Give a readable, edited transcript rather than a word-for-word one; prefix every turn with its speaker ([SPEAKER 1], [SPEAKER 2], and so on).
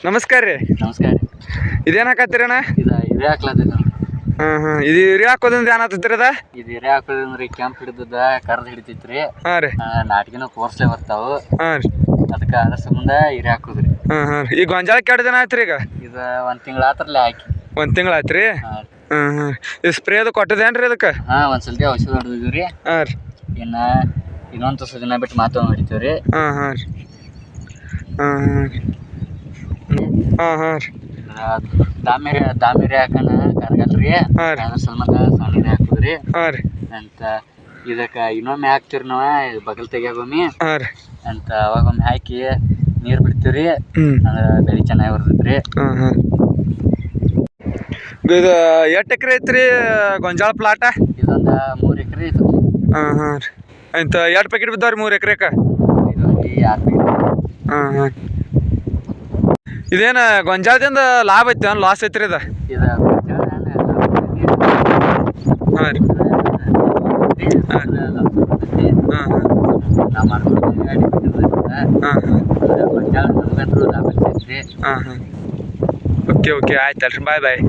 [SPEAKER 1] ನಮಸ್ಕಾರ ರೀ.
[SPEAKER 2] ನಮಸ್ಕಾರ ರೀ.
[SPEAKER 1] ಇದೇನು ಹಾಕತ್ತೀರಣ್ಣ?
[SPEAKER 2] ಇದು ಹಿರೇ ಹಾಕ್ಲತ್ತೈತಿ.
[SPEAKER 1] ಇದು ಹಿರಿ ಹಾಕೋದ್ರಿಂದ ಏನು ಆಗ್ತೈತ್ರಿ ಅದ?
[SPEAKER 2] ಇದು ಹಿರೇ ಹಾಕೋದ್ರಿ ಕೆಂಪ್ ಹಿಡಿದದ ಕರ್ದ್ ಹಿಡಿತೈತ್ರಿ.
[SPEAKER 1] ಹಾಂ ರೀ.
[SPEAKER 2] ನಾಟಿಗೆನೂ ಕೋರ್ಸ್ಲೆ ಬರ್ತಾವು.
[SPEAKER 1] ಹಾಂ ರೀ.
[SPEAKER 2] ಅದಕ್ಕೆ ಅದ್ರ ಸಂಬಂಧ ಹಿರೇ ಹಾಕೋದ್ರಿ.
[SPEAKER 1] ಈ ಗೊಂಜಾಳಕ್ಕೆ ಎರಡು ದಿನ ಆಯ್ತು ರೀ ಈಗ?
[SPEAKER 2] ಇದು 1 ತಿಂಗಳು ಆತ್ರಲ್ಲೇ ಹಾಕಿ.
[SPEAKER 1] 1 ತಿಂಗಳು ಆಯ್ತು ರೀ. ಇದು ಸ್ಪ್ರೇ ಅದು ಕೊಟ್ಟದೇನ್ರಿ ಅದಕ್ಕೆ?
[SPEAKER 2] ಒಂದ್ಸಲ್ತಿ ಔಷಧ ಹೊಡೆದಿದ್ವಿ ರೀ.
[SPEAKER 1] ಹಾಂ ರೀ.
[SPEAKER 2] ಇನ್ನೊಂದು ತುಸು ದಿನ ಬಿಟ್ಟು ಮಾತು ಹೊಡಿತೀವಿ ರೀ.
[SPEAKER 1] ಹಾಂ ರೀ.
[SPEAKER 2] ದಾಮಿರಿ ಹಾಕಣ ಕರ್ಗಲ್ರಿ. ಅದ್ರ ಸಂಬಂಧ ಸಣ್ಣ ಹಿರೇ ಹಾಕುದ್ರಿ. ಅಂತ ಇದಕ್ಕೆ ಇನ್ನೊಮ್ಮೆ ಹಾಕ್ತಿವ್ರಿ ನಾವು ಬಗಲ್ ತೆಗಿಯಾಗೊಮ್ಮೆ ಅಂತ ಅವಾಗೊಮ್ಮೆ ಹಾಕಿ ನೀರು ಬಿಡ್ತೀವ್ರಿ. ಅಂದ್ರೆ ಬೆಳೆ ಚೆನ್ನಾಗಿ ಬರ್ತೈತ್ರಿ.
[SPEAKER 1] ಇದು ಎಷ್ಟು ಎಕರೆ ಐತ್ರಿ ಗೊಂಜಾಳ ಪ್ಲಾಟ?
[SPEAKER 2] ಇದೊಂದು 3 ಎಕರೆ ಇದು.
[SPEAKER 1] ರೀ. ಅಂತ ಎಷ್ಟು ಪ್ಯಾಕೆಟ್ ಬಿದ್ದಾವ್ರಿ 3 ಎಕರೆಗೆ?
[SPEAKER 2] ಇದೊಂದು 6 ಪ್ಯಾಕೆಟ್.
[SPEAKER 1] ಇದೇನು ಗೊಂಜಾಳದಿಂದ ಲಾಭ ಐತಿ ಲಾಸ್ ಐತ್ರಿ ಇದು? ಹಾಂ ರೀ. ಓಕೆ ಆಯ್ತಲ್ರಿ. ಬಾಯ್.